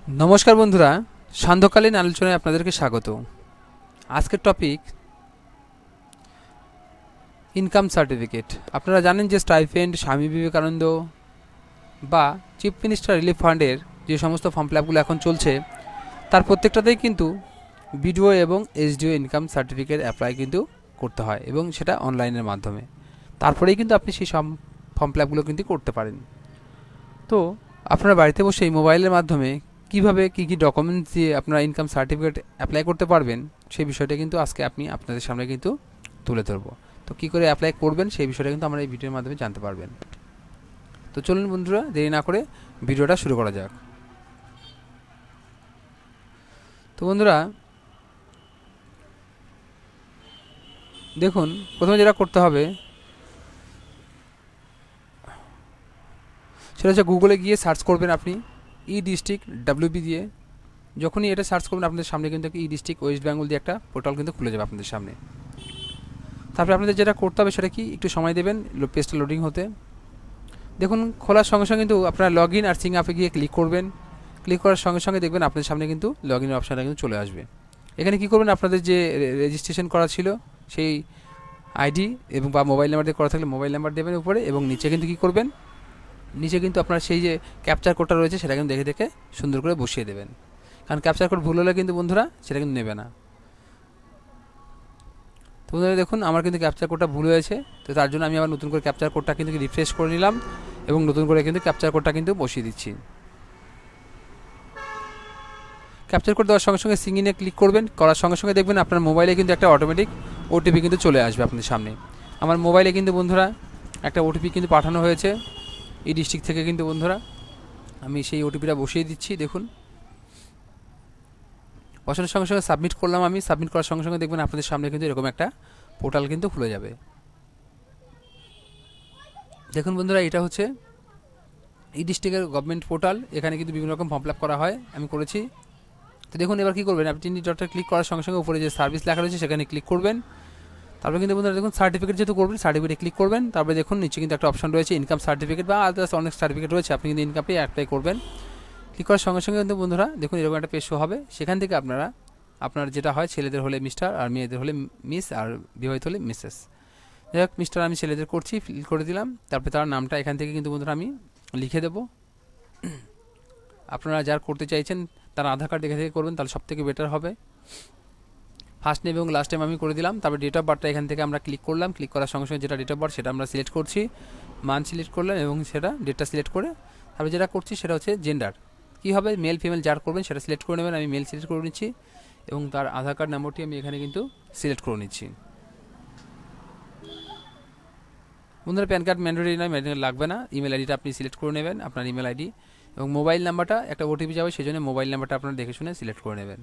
নমস্কার বন্ধুরা, সান্ধ্যকালীন আলোচনায় আপনাদেরকে স্বাগত। আজকের টপিক ইনকাম সার্টিফিকেট। আপনারা জানেন যে স্টাইপেন্ড, স্বামী বিবেকানন্দ বা চিফ মিনিস্টার রিলিফ ফান্ডের যে সমস্ত ফর্ম ফিল আপগুলো এখন চলছে, তার প্রত্যেকটাতেই কিন্তু বিডিও এবং এসডিও ইনকাম সার্টিফিকেট অ্যাপ্লাই কিন্তু করতে হয়, এবং সেটা অনলাইনের মাধ্যমে। তারপরেই কিন্তু আপনি সেই ফর্ম ফিল আপগুলো কিন্তু করতে পারেন। তো আপনারা বাড়িতে বসে এই মোবাইলের মাধ্যমে কীভাবে কী কী ডকুমেন্টস দিয়ে আপনারা ইনকাম সার্টিফিকেট অ্যাপ্লাই করতে পারবেন, সেই বিষয়টা কিন্তু আজকে আপনি আপনাদের সামনে কিন্তু তুলে ধরবো। তো কী করে অ্যাপ্লাই করবেন সেই বিষয়টা কিন্তু আমরা এই ভিডিওর মাধ্যমে জানতে পারবেন। তো চলুন বন্ধুরা, দেরি না করে ভিডিওটা শুরু করা যাক। তো বন্ধুরা দেখুন, প্রথমে যেটা করতে হবে সেটা হচ্ছে গুগলে গিয়ে সার্চ করবেন আপনি ই ডিস্ট্রিক্ট ডাব্লিউবি দিয়ে। যখনই এটা সার্চ করবেন আপনাদের সামনে কিন্তু ই ডিস্ট্রিক্ট ওয়েস্ট বেঙ্গল দিয়ে একটা পোর্টাল কিন্তু খুলে যাবে আপনাদের সামনে। তারপরে আপনাদের যেটা করতে হবে সেটা কি, একটু সময় দেবেন পেজটা লোডিং হতে। দেখুন, খোলার সঙ্গে সঙ্গে কিন্তু আপনারা লগ ইন আর সিং আপে গিয়ে ক্লিক করবেন। ক্লিক করার সঙ্গে সঙ্গে দেখবেন আপনাদের সামনে কিন্তু লগ ইনের অপশানটা কিন্তু চলে আসবে। এখানে কী করবেন, আপনাদের যে রেজিস্ট্রেশন করা ছিল সেই আইডি এবং বা মোবাইল নাম্বার দিয়ে করা থাকলে মোবাইল নাম্বার দেবেন উপরে, এবং নিচে কিন্তু কী করবেন, নিচে কিন্তু আপনার সেই যে ক্যাপচার কোডটা রয়েছে সেটা কিন্তু দেখে দেখে সুন্দর করে বসিয়ে দেবেন। কারণ ক্যাপচার কোড ভুল হলে কিন্তু বন্ধুরা সেটা কিন্তু নেবে না। তো বন্ধুরা দেখুন, আমার কিন্তু ক্যাপচার কোডটা ভুল হয়েছে, তো তার জন্য আমি আবার নতুন করে ক্যাপচার কোডটা কিন্তু রিফ্রেশ করে নিলাম এবং নতুন করে কিন্তু ক্যাপচার কোডটা কিন্তু বসিয়ে দিচ্ছি। ক্যাপচার কোড দেওয়ার সঙ্গে সঙ্গে সিঙ্গিনে ক্লিক করবেন। করার সঙ্গে সঙ্গে দেখবেন আপনার মোবাইলে কিন্তু একটা অটোমেটিক ওটিপি কিন্তু চলে আসবে আপনাদের সামনে। আমার মোবাইলে কিন্তু বন্ধুরা একটা ওটিপি কিন্তু পাঠানো হয়েছে এই ডিস্ট্রিক্ট থেকে। কিন্তু বন্ধুরা আমি সেই ওটিপিটা বসিয়ে দিচ্ছি। দেখুন, বসানোর সঙ্গে সঙ্গে সাবমিট করলাম। আমি সাবমিট করার সঙ্গে সঙ্গে দেখবেন আপনাদের সামনে কিন্তু এরকম একটা পোর্টাল কিন্তু খুলে যাবে। দেখুন বন্ধুরা, এটা হচ্ছে এই ডিস্ট্রিক্টের গভর্নমেন্ট পোর্টাল। এখানে কিন্তু বিভিন্ন রকম ফর্ম ফিল আপ করা হয়, আমি করেছি। তো দেখুন, এবার কী করবেন, আপনি তিনটি ডটে ক্লিক করার সঙ্গে সঙ্গে উপরে যে সার্ভিস লেখা রয়েছে সেখানে ক্লিক করবেন। তারপরে কিন্তু বন্ধুরা দেখুন, সার্টিফিকেট যেহেতু করবেন সার্টিফিকেটে ক্লিক করবেন। তারপরে দেখুন নিচে কিন্তু একটা অপশন রয়েছে ইনকাম সার্টিফিকেট বা আদার্স অনেক সার্টিফিকেট রয়েছে, আপনি কিন্তু ইনকামে অ্যাপ্লাই করবেন। ক্লিক করার সঙ্গে সঙ্গে কিন্তু বন্ধুরা দেখুন এরকম একটা পেজ শো হবে। সেখান থেকে আপনারা আপনার যেটা হয়, ছেলেদের হলে মিস্টার আর মেয়েদের হলে মিস আর বিবাহিত হলে মিসেস। যাই হোক, মিস্টার আমি ছেলেদের করছি, ফিল করে দিলাম। তারপরে তার নামটা এখান থেকে কিন্তু বন্ধুরা আমি লিখে দেবো। আপনারা যার করতে চাইছেন তার আধার কার্ড দেখে থেকে করবেন, তাহলে সবথেকে বেটার হবে। ফার্স্ট নেম এবং লাস্ট নেম আমি করে দিলাম। তারপরে ডেট অফ বার্থটা এখান থেকে আমরা ক্লিক করলাম। ক্লিক করার সঙ্গে সঙ্গে যেটা ডেট অফ বার্থ সেটা আমরা সিলেক্ট করছি, মান্থ সিলেক্ট করলাম এবং সেটা ডেটটা সিলেক্ট করে তারপরে যেটা করছি সেটা হচ্ছে জেন্ডার। কী হবে, মেল ফিমেল যার করবেন সেটা সিলেক্ট করে নেবেন। আমি মেল সিলেক্ট করে নিচ্ছি এবং তার আধার কার্ড নম্বরটি আমি এখানে কিন্তু সিলেক্ট করে নিচ্ছি। বন্ধুরা প্যান কার্ড ম্যান্ডেটরি নয়, ম্যান্ডেটরি লাগবে না। ইমেল আইডিটা আপনি সিলেক্ট করে নেবেন, আপনার ইমেল আইডি, এবং মোবাইল নাম্বারটা একটা ওটিপি যাবে, সেই জন্য মোবাইল নাম্বারটা আপনারা দেখে শুনে সিলেক্ট করে নেবেন।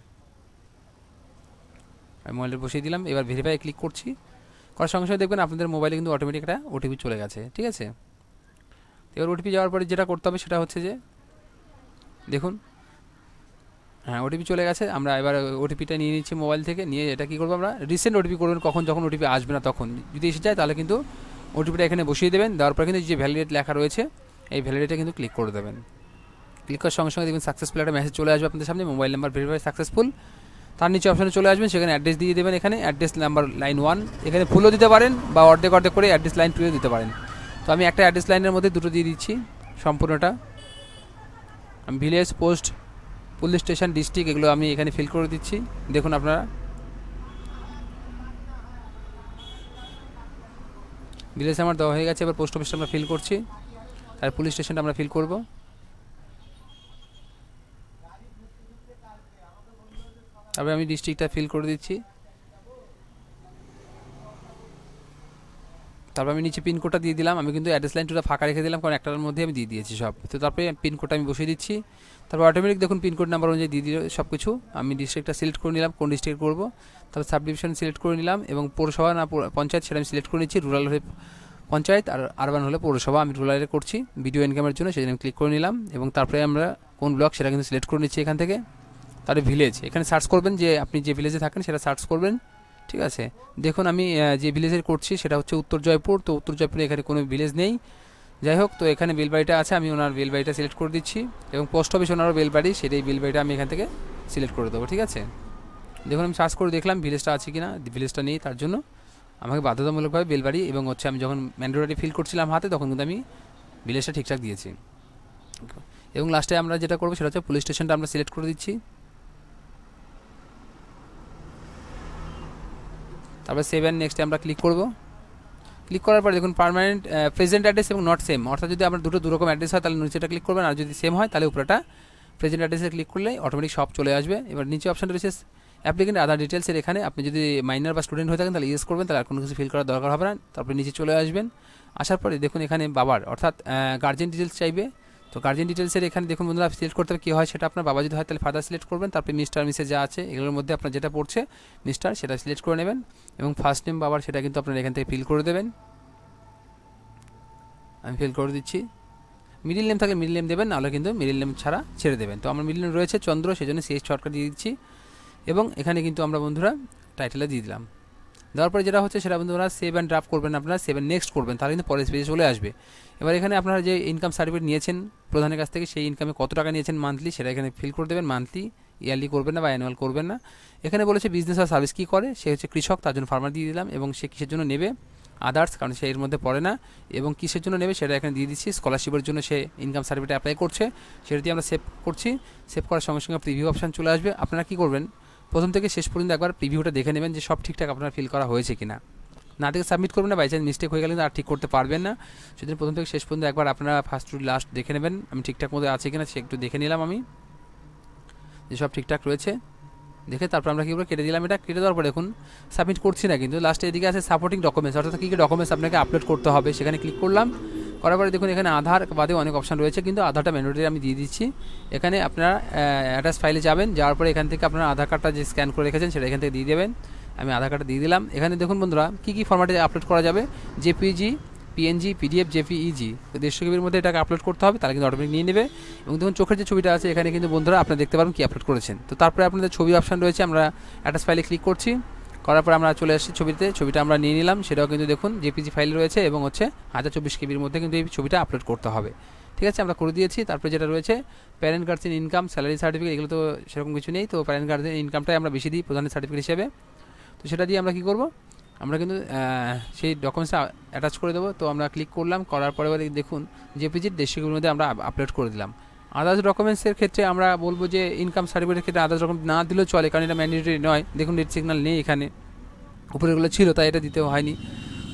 আমি মোবাইলটা বসিয়ে দিলাম। এবার ভেরিফাই ক্লিক করছি। করার সঙ্গে সঙ্গে দেখবেন আপনাদের মোবাইলে কিন্তু অটোমেটিক একটা ওটিপি চলে গেছে, ঠিক আছে। এবার ওটিপি যাওয়ার পরে যেটা করতে হবে সেটা হচ্ছে যে দেখুন, হ্যাঁ ওটিপি চলে গেছে। আমরা এবার ওটিপিটা নিয়ে নিচ্ছি মোবাইল থেকে। নিয়ে এটা কী করবো, আমরা রিসেন্ট ওটিপি করবেন, কখন যখন ওটিপি আসবে না তখন। যদি এসে যায় তাহলে কিন্তু ওটিপিটা এখানে বসিয়ে দেবেন। দেওয়ার পরে কিন্তু যে ভ্যালিডেট লেখা রয়েছে এই ভ্যালিডেটে কিন্তু ক্লিক করে দেবেন। ক্লিক করার সঙ্গে সঙ্গে দেখবেন সাকসেসফুল একটা মেসেজ চলে আসবে আপনাদের সামনে, মোবাইল নাম্বার ভেরিফাই সাকসেসফুল। তার নিচে অপশানে চলে আসবেন, সেখানে অ্যাড্রেস দিয়ে দেবেন। এখানে অ্যাড্রেস নাম্বার লাইন 1 এখানে ফুলও দিতে পারেন বা অর্ধেক অর্ধেক করে অ্যাড্রেস লাইন 2 দিতে পারেন। তো আমি একটা অ্যাড্রেস লাইনের মধ্যে দুটো দিয়ে দিচ্ছি সম্পূর্ণটা। আমি village, post, police station, district এগুলো আমি এখানে ফিল করে দিচ্ছি। দেখুন আপনারা ভিলেজ আমার দেওয়া হয়ে গেছে। এবার পোস্ট অফিসটা আমরা ফিল করছি, আর পুলিশ স্টেশনটা আমরা ফিল করব। তারপরে আমি ডিস্ট্রিক্টটা ফিল করে দিচ্ছি। তারপর আমি নিচে পিনকোডটা দিয়ে দিলাম। আমি কিন্তু অ্যাড্রেস লাইন 2টা ফাঁকা রেখে দিলাম, কারণ একটার মধ্যে আমি দিয়ে দিয়েছি সব। তো তারপরে পিনকোডটা আমি বসিয়ে দিচ্ছি। তারপর অটোমেটিক দেখুন পিনকোড নাম্বার অনুযায়ী দিয়ে দিল সব কিছু। আমি ডিস্ট্রিক্টটা সিলেক্ট করে নিলাম, কোন ডিস্ট্রিক্ট করবো। তারপর সাব ডিভিশন সিলেক্ট করে নিলাম, এবং পৌরসভা না পঞ্চায়েত সেটা আমি সিলেক্ট করে নিচ্ছি। রুরাল হলে পঞ্চায়েত আর আরবান হলে পৌরসভা। আমি রুরালে করছি ভিডিও ইনকামের জন্য, সেই জন্য আমি ক্লিক করে নিলাম। এবং তারপরে আমরা কোন ব্লক সেটা কিন্তু সিলেক্ট করে নিচ্ছি এখান থেকে। তারপরে ভিলেজ এখানে সার্চ করবেন, যে আপনি যে ভিলেজে থাকেন সেটা সার্চ করবেন, ঠিক আছে। দেখুন আমি যে ভিলেজের করছি সেটা হচ্ছে উত্তর জয়পুর। তো উত্তর জয়পুরে এখানে কোনো ভিলেজ নেই, যাই হোক, তো এখানে বিল বাড়িটা আছে, আমি ওনার বিল বাড়িটা সিলেক্ট করে দিচ্ছি এবং পোস্ট অফিস ওনারও বিল বাড়ি, সেটাই বিল বাড়িটা আমি এখান থেকে সিলেক্ট করে দেবো। ঠিক আছে, দেখুন আমি সার্চ করে দেখলাম ভিলেজটা আছে কি না, ভিলেজটা নেই, তার জন্য আমাকে বাধ্যতামূলকভাবে বিল বাড়ি এবং হচ্ছে আমি যখন ম্যান্ডেটরি ফিল করছিলাম হাতে তখন কিন্তু আমি ভিলেজটা ঠিকঠাক দিয়েছি। এবং লাস্টে আমরা যেটা করবো সেটা হচ্ছে পুলিশ স্টেশনটা আমরা সিলেক্ট করে দিচ্ছি, তারপর সেভ অ্যান্ড নেক্সটে আমরা ক্লিক করব। ক্লিক করার পরে দেখুন পার্মানেন্ট প্রেজেন্ট অ্যাড্রেস এবং নট সেম, অর্থাৎ যদি আপনার দুটো দুরকম অ্যাড্রেস হয় তাহলে নিচেটা ক্লিক করবেন, আর যদি সেম হয় তাহলে উপরেটা প্রেজেন্ট অ্যাড্রেসে ক্লিক করলে অটোমেটিক সব চলে আসবে। এবার নিচে অপশন রয়েছে অ্যাপ্লিকেন্ট আদার ডিটেলসের, এখানে আপনি যদি মাইনার বা স্টুডেন্ট হয়ে থাকেন তাহলে ইয়েস করবেন, তাহলে আর কোনো কিছু ফিল করার দরকার হবে না। তারপরে নিচে চলে আসবেন, আসার পরে দেখুন এখানে বাবার অর্থাৎ গার্জেন ডিটেলস চাইবে। তো গার্জেন ডিটেলসের এখানে দেখুন বন্ধুরা সিলেক্ট করতে হবে কী হয় সেটা, আপনার বাবা যদি হয় তাহলে ফাদার সিলেক্ট করবেন, তারপরে মিস্টার মিসেস যা আছে এগুলোর মধ্যে আপনার যেটা পড়ছে মিস্টার সেটা সিলেক্ট করে নেবেন এবং ফার্স্ট নেম বাবার সেটা কিন্তু আপনার এখান থেকে ফিল করে দেবেন। আমি ফিল করে দিচ্ছি। মিডিল নেম থাকলে মিডিল নেম দেবেন, নাহলে কিন্তু মিডিল নেম ছাড়া ছেড়ে দেবেন। তো আমার মিডিল নেম রয়েছে চন্দ্র, সেই জন্য সিএস শর্টকাট দিয়ে দিচ্ছি এবং এখানে কিন্তু আমরা বন্ধুরা টাইটেলে দিয়ে দিলাম। দেওয়ার পরে যেটা হচ্ছে সেটা বন্ধুরা সেভ অ্যান্ড ড্রাফট করবেন, আপনারা সেভ অ্যান্ড নেক্সট করবেন, তাহলে কিন্তু পরের পেজে চলে আসবে। এবার এখানে আপনারা যে ইনকাম সার্টিফিকেট নিয়েছেন প্রধানের কাছ থেকে, সেই ইনকামে কত টাকা নিয়েছেন মান্থলি সেটা এখানে ফিল করে দেবেন। মান্থলি, ইয়ারলি করবেন না বা অ্যানুয়াল করবেন না। এখানে বলেছে বিজনেস আর সার্ভিস কী করে, সে হচ্ছে কৃষক, তার জন্য ফার্মার দিয়ে দিলাম এবং সে কিসের জন্য নেবে আদার্স, কারণ সে এর মধ্যে পড়ে না, এবং কিসের জন্য নেবে সেটা এখানে দিয়ে দিচ্ছি। স্কলারশিপের জন্য সে ইনকাম সার্টিফিকেট অ্যাপ্লাই করছে, সেটা দিয়ে আমরা সেভ করছি। সেভ করার সঙ্গে সঙ্গে প্রিভিউ অপশান চলে আসবে। আপনারা কী করবেন, প্রথম থেকে শেষ পর্যন্ত একবার প্রিভিউটা দেখে নেবেন যে সব ঠিকঠাক আপনার ফিল করা হয়েছে কিনা। না দেখে সাবমিট করবেন না, বাই চান্স মিস্টেক হয়ে গেলে আর ঠিক করতে পারবেন না। সেদিন প্রথম থেকে শেষ পর্যন্ত একবার আপনারা ফার্স্ট টু লাস্ট দেখে নেবেন আমি ঠিকঠাক মতো আছে কিনা, সে একটু দেখে নিলাম আমি যে সব ঠিকঠাক রয়েছে। দেখে তারপর আমরা কী করে কেটে দিলাম, এটা কেটে দেওয়ার পর দেখুন সাবমিট করছি না, কিন্তু লাস্টে এদিকে আছে সাপোর্টিং ডকুমেন্টস, অর্থাৎ কী কী ডকুমেন্টস আপনাকে আপলোড করতে হবে, সেখানে ক্লিক করলাম। করার পরে দেখুন এখানে আধার বাদেও অনেক অপশান রয়েছে, কিন্তু আধারটা ম্যান্ডেটরি আমি দিয়ে দিচ্ছি। এখানে আপনারা অ্যাটাচ ফাইলে যাবেন, যাওয়ার পরে এখান থেকে আপনারা আধার কার্ডটা যে স্ক্যান করে রেখেছেন সেটা এখান থেকে দিয়ে দেবেন। আমি আধার কার্ডটা দিয়ে দিলাম। এখানে দেখুন বন্ধুরা কী কী ফরম্যাটে আপলোড করা যাবে, জেপিজি, পিএনজি, পিডিএফ, জেপিইজি, 150 কেবির মধ্যে এটাকে আপলোড করতে হবে, তাহলে কিন্তু অটোমেটিক নিয়ে নেবে। এবং দেখুন চোখের যে ছবিটা আছে এখানে কিন্তু বন্ধুরা আপনারা দেখতে পারবেন কী আপলোড করেছেন। তো তারপরে আপনাদের ছবি অপশান রয়েছে, আমরা অ্যাটাচ ফাইলে ক্লিক করছি, করার পর আমরা চলে আসছি ছবিটা আমরা নিয়ে নিলাম, সেটাও কিন্তু দেখুন জেপিজি ফাইল রয়েছে এবং হচ্ছে 1024 কেবির মধ্যে কিন্তু এই ছবিটা আপলোড করতে হবে। ঠিক আছে, আমরা করে দিয়েছি। তারপরে যেটা রয়েছে parent guardian income, salary certificate, এগুলো তো সেরকম কিছু নেই, তো প্যারেন্ট গার্জেন ইনকামটাই আমরা বেশি দিই প্রধানের সার্টিফিকেট হিসেবে। তো সেটা দিয়ে আমরা কী করব, আমরা কিন্তু সেই ডকুমেন্টসটা অ্যাটাচ করে দেবো। তো আমরা ক্লিক করলাম, করার পরে দেখুন জেপিজির 150 কেবির মধ্যে আমরা আপলোড করে দিলাম। আদার্স ডকুমেন্টসের ক্ষেত্রে আমরা বলবো যে ইনকাম সার্টিফিকেটের ক্ষেত্রে আদার্স ডকুমেন্ট না দিলেও চলে, কারণ এটা ম্যান্ডেটরি নয়। দেখুন রেড সিগন্যাল নেই এখানে, উপরেগুলো ছিল তাই এটা দিতেও হয়নি।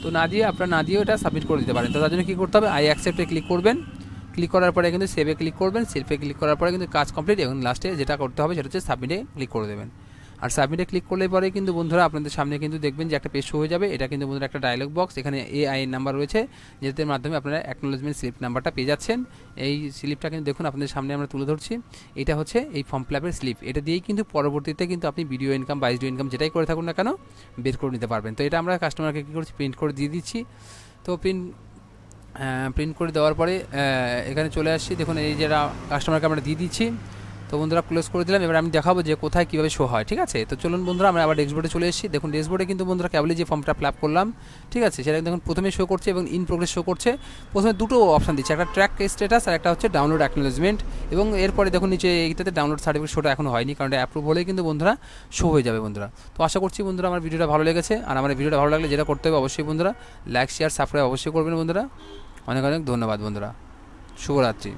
তো না দিয়ে আপনারা না দিয়েও এটা সাবমিট করে দিতে পারেন। তো তার জন্য কী করতে হবে, আই অ্যাকসেপ্টে ক্লিক করবেন, ক্লিক করার পরে কিন্তু সেভে ক্লিক করবেন, সেভে ক্লিক করার পরে কিন্তু কাজ কমপ্লিট এবং লাস্টে যেটা করতে হবে সেটা হচ্ছে সাবমিটে ক্লিক করে দেবেন। আর সাবমিটে ক্লিক করলে পরে কিন্তু বন্ধুরা আপনাদের সামনে কিন্তু দেখবেন যে একটা পেজ শো হয়ে যাবে। এটা কিন্তু বন্ধুরা একটা ডায়লগ বক্স, এখানে এআই নাম্বার রয়েছে যেটার মাধ্যমে আপনারা অ্যাকনোলেজমেন্ট স্লিপ নাম্বারটা পেয়ে যাচ্ছেন। এই স্লিপটা কিন্তু দেখুন আপনাদের সামনে আমরা তুলে ধরছি, এটা হচ্ছে এই ফর্ম ফিল স্লিপ। এটা দিয়েই কিন্তু পরবর্তীতে কিন্তু আপনি ভিডিও ইনকাম বা এসডিও ইনকাম যেটাই করে থাকুন না কেন বের করে নিতে পারবেন। তো এটা আমরা কাস্টমারকে কী করছি, প্রিন্ট করে দিয়ে দিচ্ছি। তো প্রিন্ট করে দেওয়ার পরে এখানে চলে আসছি, দেখুন এই যেটা কাস্টমারকে আমরা দিয়ে দিচ্ছি। তো বন্ধুরা ক্লোজ করে দিলাম। এবার আমি দেখাবো যে কোথায় কীভাবে শো হয়। ঠিক আছে, তো চলুন বন্ধুরা আমরা আবার ডেস্কবোর্ডে চলে এসেছি। দেখুন ডেস্কবোর্ডে কিন্তু বন্ধুরা কেবলই যে ফর্মটা ফিল আপ করলাম, ঠিক আছে, সেটা দেখুন প্রথমে শো করছে এবং ইন প্রোগ্রেস শো করছে। প্রথমে দুটো অপশান দিচ্ছে, একটা ট্র্যাক স্ট্যাটাস আর একটা হচ্ছে ডাউনলোড অ্যাকনোলেজমেন্ট। এবং এরপরে দেখুন নিচে এইটাতে ডাউনলোড সার্টিফিকেট শোটা এখনো হয়নি, কারণ এটা অ্যাপ্রুভ হলেই কিন্তু বন্ধুরা শো হয়ে যাবে বন্ধুরা। তো আশা করছি বন্ধুরা আমার ভিডিওটা ভালো লেগেছে। আর আমার ভিডিওটা ভালো লাগলে যেটা করতে হবে অবশ্যই বন্ধুরা লাইক শেয়ার সাবস্ক্রাইব অবশ্যই করবেন বন্ধুরা। অনেক অনেক ধন্যবাদ বন্ধুরা, শুভরাত্রি।